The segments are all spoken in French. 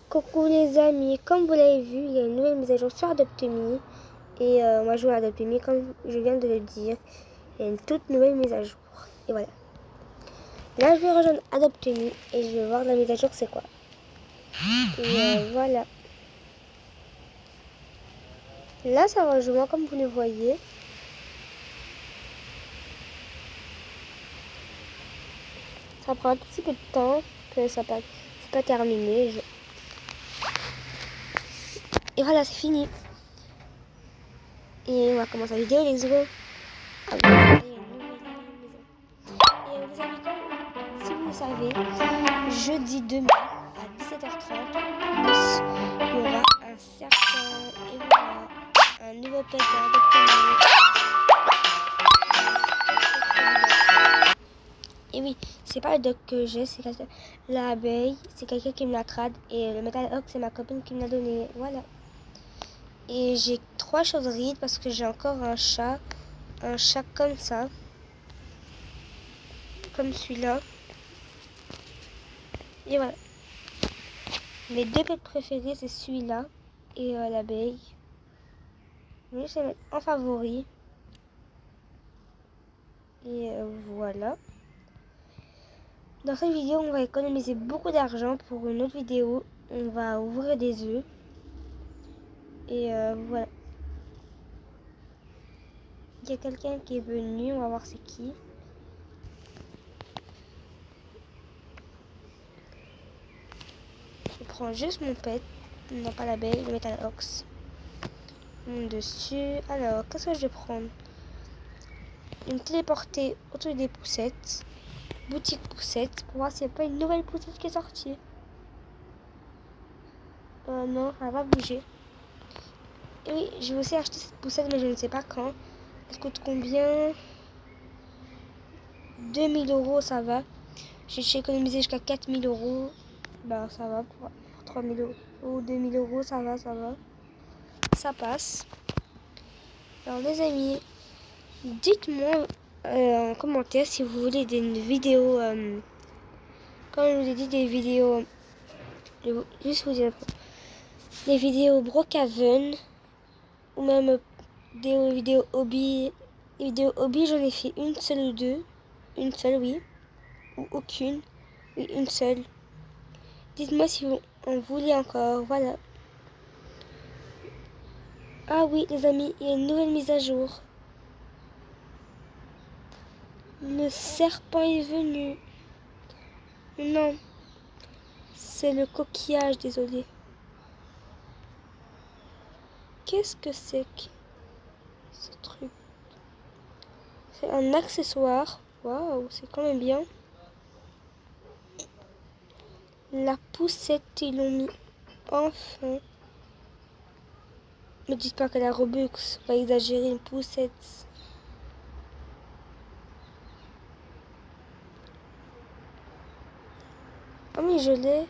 Coucou les amis, comme vous l'avez vu, il y a une nouvelle mise à jour sur Adopt.me et moi je joue à Adopt.me comme je viens de le dire. Il y a une toute nouvelle mise à jour et voilà. Là je vais rejoindre Adopt.me et je vais voir la mise à jour c'est quoi. Et voilà. Là ça rejoint comme vous le voyez. Ça prend un petit peu de temps que ça pas, c'est pas terminé. Et voilà c'est fini. Et on va commencer la vidéo, let's go. Ah, voilà, il y a une nouvelle maison. Et les amis, si vous le savez, jeudi demain à 17h30, il y aura un serpent et voilà, un nouveau pet d'Adopt.me. Et oui, c'est pas le doc que j'ai, c'est l'abeille, c'est quelqu'un qui me l'a trad et le Metal Ox, c'est ma copine qui me l'a donné. Voilà. Et j'ai 3 choses rides parce que j'ai encore un chat comme ça, comme celui-là. Et voilà. Mes 2 pets préférés, c'est celui-là et l'abeille. Je vais les mettre en favori. Et voilà. Dans cette vidéo, on va économiser beaucoup d'argent. Pour une autre vidéo, on va ouvrir des œufs. Et voilà. Il y a quelqu'un qui est venu, on va voir c'est qui. Je prends juste mon pet, non pas l'abeille, le Metal Ox. Dessus. Alors, qu'est-ce que je vais prendre? Une téléportée autour des poussettes. Boutique poussette, pour voir s'il n'y a pas une nouvelle poussette qui est sortie. Non, elle va bouger. Et oui, je vais aussi acheter cette poussette, mais je ne sais pas quand. Elle coûte combien? 2000 €, ça va. J'ai économisé jusqu'à 4000 €. Bah, ça va. Pour 3000 € ou 2000 €, ça va, ça va. Ça passe. Alors, les amis, dites-moi en commentaire si vous voulez des vidéos. Comme je vous ai dit, des vidéos. Je vais juste vous dire. Des vidéos Brookhaven. Ou même des vidéos hobby. Les vidéos hobby, j'en ai fait une seule ou deux. Une seule, oui. Ou aucune. Oui, une seule. Dites-moi si vous en voulez encore. Voilà. Ah oui, les amis, il y a une nouvelle mise à jour. Le serpent est venu. Non. C'est le coquillage, désolé. Qu'est-ce que c'est que ce truc? C'est un accessoire. Waouh, c'est quand même bien. La poussette, ils l'ont mis enfin. Ne dites pas qu'elle a Robux, pas exagérer, une poussette. Oh mais je l'ai.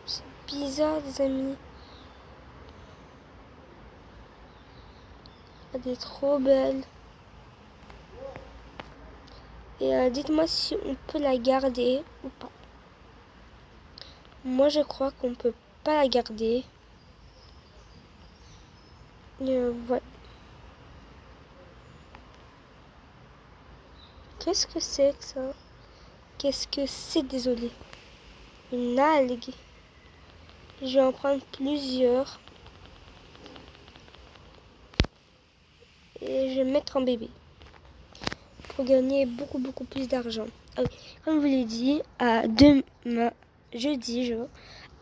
C'est bizarre les amis. Elle est trop belle. Et dites-moi si on peut la garder ou pas. Moi je crois qu'on peut pas la garder. Voilà. Qu'est-ce que c'est que ça? Qu'est-ce que c'est, désolé? Une algue. Je vais en prendre plusieurs. Et je vais mettre en bébé. Pour gagner beaucoup plus d'argent. Ah oui, comme je vous l'ai dit, à demain, jeudi,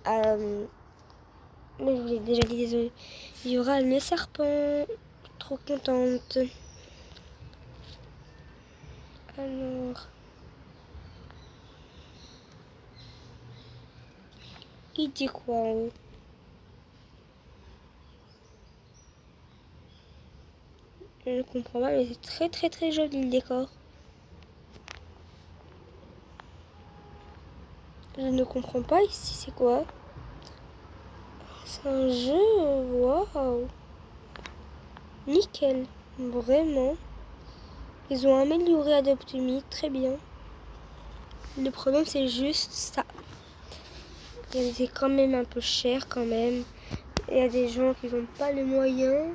mais je vous l'ai déjà dit, désolé. Il y aura le serpent. Trop contente. Alors. Il dit quoi en haut? Je ne comprends pas, mais c'est très joli le décor. Je ne comprends pas ici, c'est quoi? C'est un jeu, waouh! Nickel, vraiment. Ils ont amélioré Adopt.me, très bien. Le problème, c'est juste ça. C'est quand même un peu cher quand même. Il y a des gens qui n'ont pas les moyens.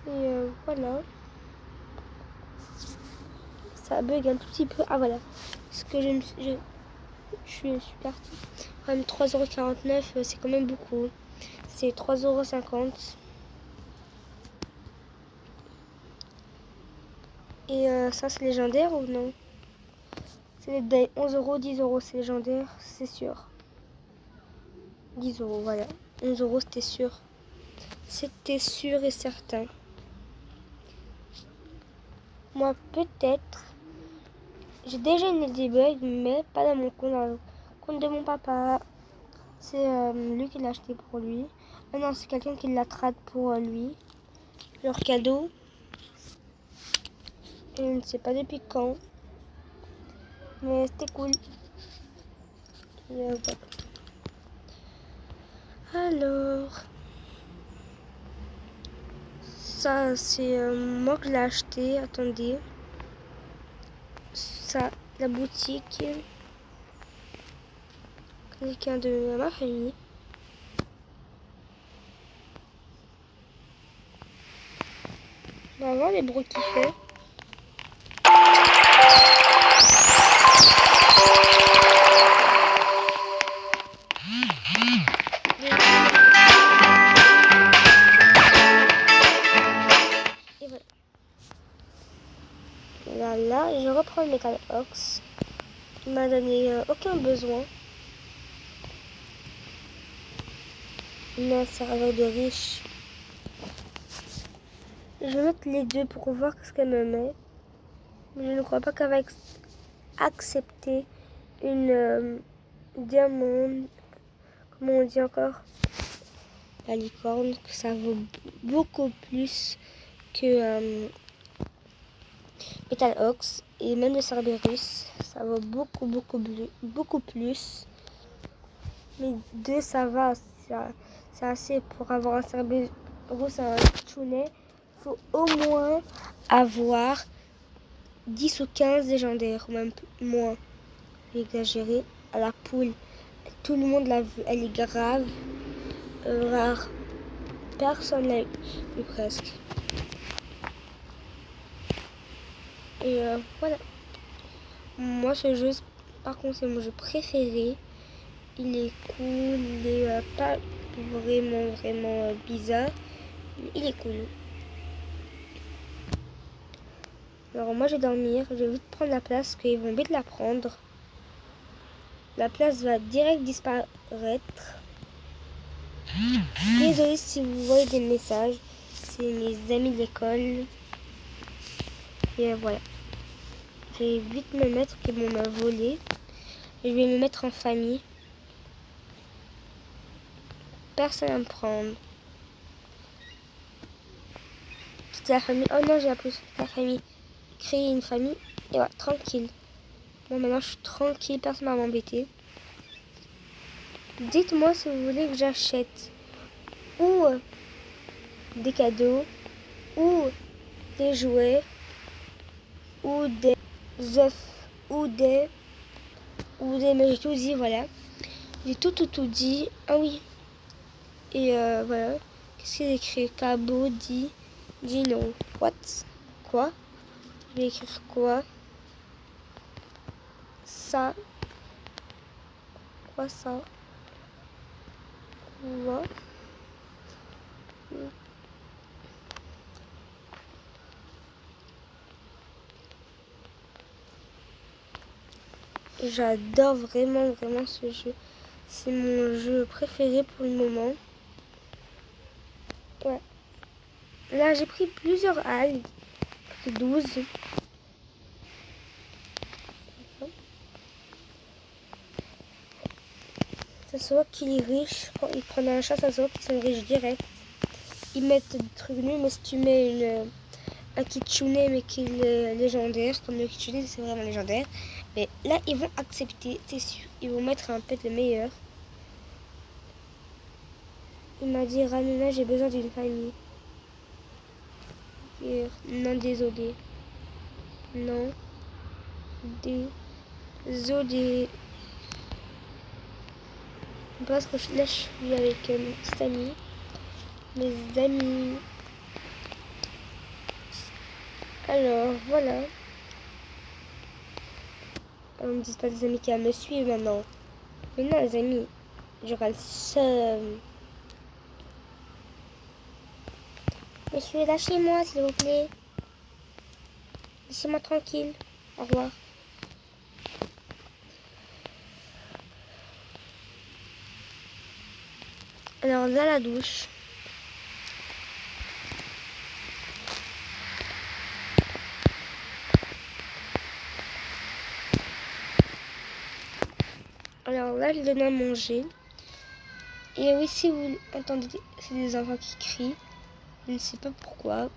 Et voilà. Ça bug un tout petit peu. Ah voilà. Ce que je suis partie. Quand même 3,49 €, c'est quand même beaucoup. C'est 3,50 €. Et ça, c'est légendaire ou non? C'est des 11 €, 10 €, c'est légendaire, c'est sûr. 10 €, voilà. 11 €, c'était sûr. C'était sûr et certain. Moi, peut-être. J'ai déjà une Ladybug, mais pas dans mon compte. Dans le compte de mon papa. C'est lui qui l'a acheté pour lui. Ah non, c'est quelqu'un qui l'a trad pour lui. Leur cadeau. Je ne sais pas depuis quand. Mais c'était cool. Et, voilà. Alors. Ça, c'est moi que je l'ai acheté. Attendez. Ça, la boutique. Quelqu'un de ma famille. On va voir les bruits qu'il fait. Et voilà. Là, je reprends le Metal Ox. Il m'a donné aucun besoin. Mais un serveur de riche. Je vais mettre les deux pour voir ce qu'elle me met. Mais je ne crois pas qu'elle va accepter une diamant. Comment on dit encore? La licorne. Que ça vaut beaucoup plus que Metal Ox. Et même le Cerberus. Ça vaut beaucoup plus. Mais deux, ça va. C'est assez pour avoir un Cerberus, un Chounet. Il faut au moins avoir 10 ou 15 légendaires, ou même moins. J'ai exagéré. À la poule, tout le monde l'a vue. Elle est grave rare. Personne l'a eu presque. Et voilà. Moi, ce jeu, par contre, c'est mon jeu préféré. Il est cool. Il est pas vraiment bizarre. Mais il est cool. Alors moi je vais dormir, je vais vite prendre la place, parce qu'ils vont vite la prendre. La place va direct disparaître. Désolée si vous voyez des messages, c'est mes amis de l'école. Et voilà. Je vais vite me mettre, qu'ils vont me voler. Et je vais me mettre en famille. Personne à me prendre. Quitter la famille. Oh non, j'ai appris la famille. Créer une famille. Et voilà, tranquille. Bon, maintenant je suis tranquille, personne ne va m'embêter. Dites-moi si vous voulez que j'achète ou des cadeaux, ou des jouets, ou des œufs, ou des, mais j'ai tout dit, voilà. J'ai tout dit. Ah oui. Et voilà. Qu'est-ce qu'il écrit? Cabo dit Dino. What? Quoi? Je vais écrire quoi? Ça. Quoi ça? Quoi? J'adore vraiment ce jeu. C'est mon jeu préféré pour le moment. Ouais. Là, j'ai pris plusieurs algues. 12. Ça se voit qu'il est riche. Quand ils prennent un chat, ça se voit qu'ils sont riches direct. Ils mettent des trucs nuls, mais si tu mets un kitsune, mais qui est légendaire, comme le kitsune, c'est vraiment légendaire. Mais là, ils vont accepter, c'est sûr. Ils vont mettre un pet le meilleur. Il m'a dit, Ranuna, j'ai besoin d'une famille. Et non, désolé. Non. Zodé. Parce que là, je suis avec mon petit ami. Mes amis. Alors, voilà. On ne dit pas des amis qui me suivre maintenant. Mais non, les amis, j'aurai le seum. Monsieur, lâchez-moi, s'il vous plaît. Laissez-moi tranquille. Au revoir. Alors, là, la douche. Alors là, je donne à manger. Et oui, si vous entendez, c'est des enfants qui crient. Je ne sais pas pourquoi.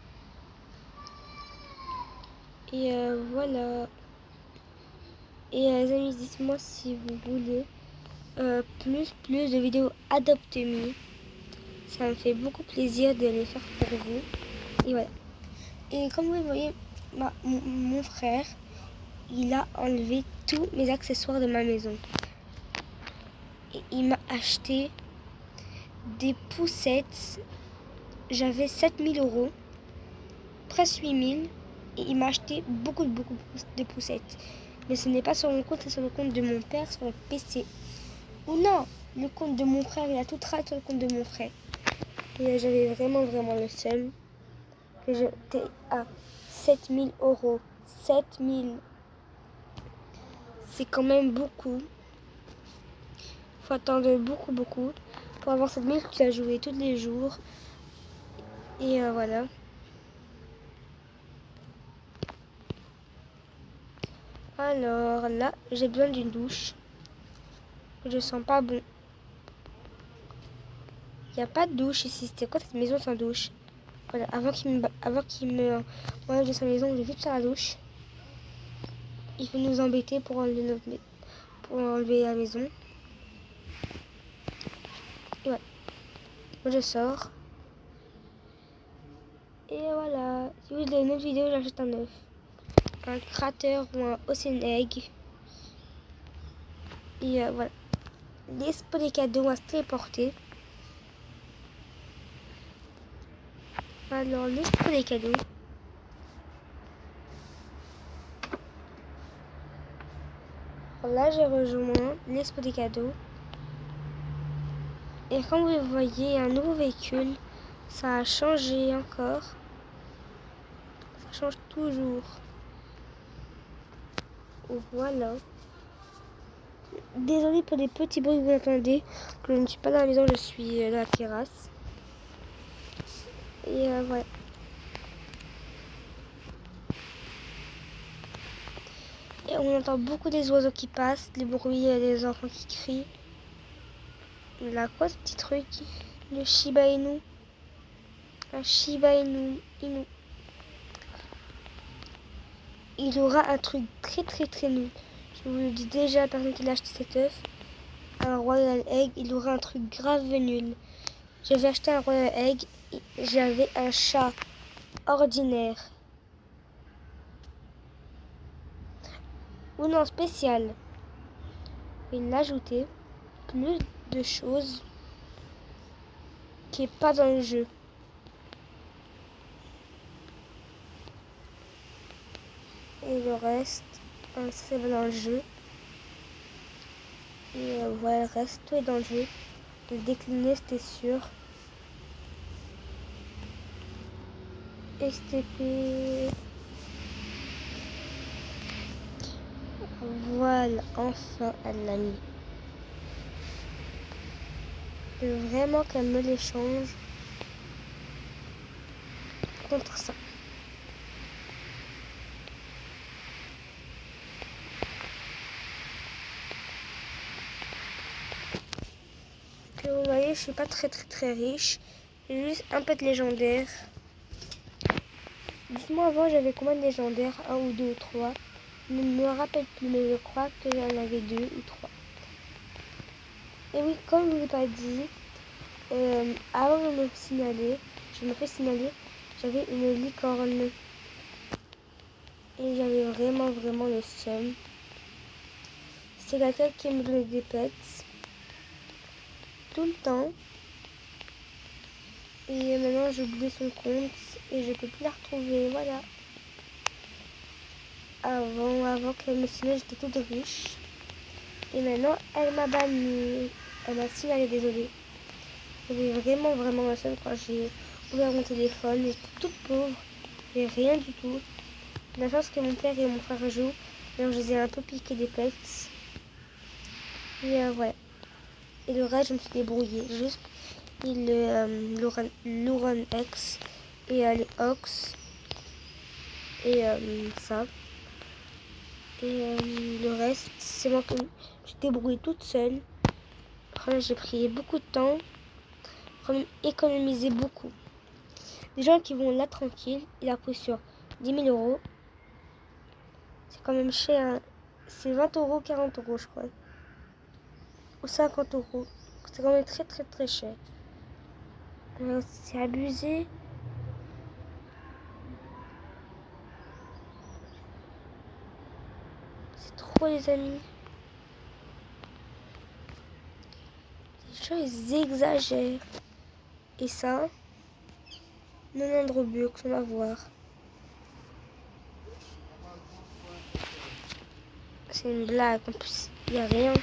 Et voilà. Et les amis, dites-moi si vous voulez plus de vidéos Adopt Me. Ça me fait beaucoup plaisir de les faire pour vous. Et voilà. Et comme vous voyez, mon frère, il a enlevé tous mes accessoires de ma maison. Et il m'a acheté des poussettes. J'avais 7000 €, presque 8000. Et il m'a acheté beaucoup de poussettes. Mais ce n'est pas sur mon compte, c'est sur le compte de mon père, sur le PC. Ou non, le compte de mon frère, il a tout traité sur le compte de mon frère. Et j'avais vraiment le seum. Que j'étais à 7000 €. 7000. C'est quand même beaucoup. Il faut attendre beaucoup pour avoir 7000 que tu as joué tous les jours. Et voilà. Alors là, j'ai besoin d'une douche. Je sens pas bon. Il n'y a pas de douche ici. C'était quoi cette maison sans douche? Voilà, avant qu'il me enlève de sa maison, je vais vite faire la douche. Il faut nous embêter pour enlever la maison. Et voilà. Moi je sors. Et voilà. Si vous voulez une autre vidéo, j'achète un œuf. Un cratère ou un ocean egg. Et voilà. Les spots des cadeaux à se téléporter. Alors, les spots des cadeaux. Alors là, j'ai rejoint les spots des cadeaux. Et comme vous voyez, un nouveau véhicule. Ça a changé encore. Ça change toujours. Voilà. Désolé pour les petits bruits que vous entendez. Que je ne suis pas dans la maison, je suis dans la terrasse. Et voilà. Et on entend beaucoup des oiseaux qui passent, les bruits des enfants qui crient. Là, quoi ce petit truc? Le Shiba Inu. Un Shiba Inu. Il aura un truc très nul. Je vous le dis déjà, la personne qui l'a acheté cet œuf. Un Royal Egg, il aura un truc grave nul. J'avais acheté un Royal Egg, j'avais un chat ordinaire. Ou non, spécial. Il a ajouté plus de choses qui n'est pas dans le jeu. Et le reste, c'est dans le jeu. Et voilà, le reste, tout est dans le jeu. Le décliner, c'était sûr. STP. Voilà, enfin, elle l'a mis. Je veux vraiment qu'elle me l'échange contre ça. Que vous voyez, je suis pas très riche. J'ai juste un peu de légendaire. Dites-moi avant, j'avais combien de légendaires? 1 ou 2 ou 3. Je ne me rappelle plus, mais je crois que j'en avais 2 ou 3. Et oui, comme je ne vous ai pas dit, avant de me signaler, je me fais signaler, j'avais une licorne. Et j'avais vraiment le seum. c'est quelqu'un qui me donnait des pets tout le temps. Et maintenant j'ai oublié son compte et je peux plus la retrouver, voilà. Avant qu'elle me signale, j'étais toute riche. Et maintenant, elle m'a banni. Elle m'a signalé, désolée. J'avais vraiment la seule quand j'ai ouvert mon téléphone. J'étais toute pauvre. J'ai rien du tout. La chance que mon père et mon frère jouent. Alors je les ai un peu piqué des pets. Et voilà. Et le reste, je me suis débrouillée. Juste l'Ouran X et les Ox. Et ça. Et le reste, c'est moi qui me suis débrouillée toute seule. Après, j'ai pris beaucoup de temps pour économiser beaucoup. Des gens qui vont là tranquille, il a pris sur 10 000 euros. C'est quand même cher. Hein. C'est 20 euros, 40 euros, je crois. Ou 50 euros. C'est quand même très cher. C'est abusé. C'est trop, les amis. Les gens, ils exagèrent. Et ça, 90 Robux, on va voir. C'est une blague. En plus, il n'y a rien.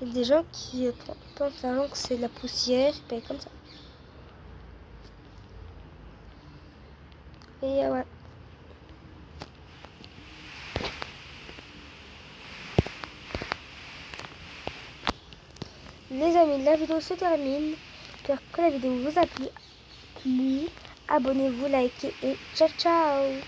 Il y a des gens qui pensent que c'est de la poussière. Ils payent comme ça. Et ouais. Les amis, la vidéo se termine. J'espère que la vidéo vous a plu. Abonnez-vous, likez et ciao ciao.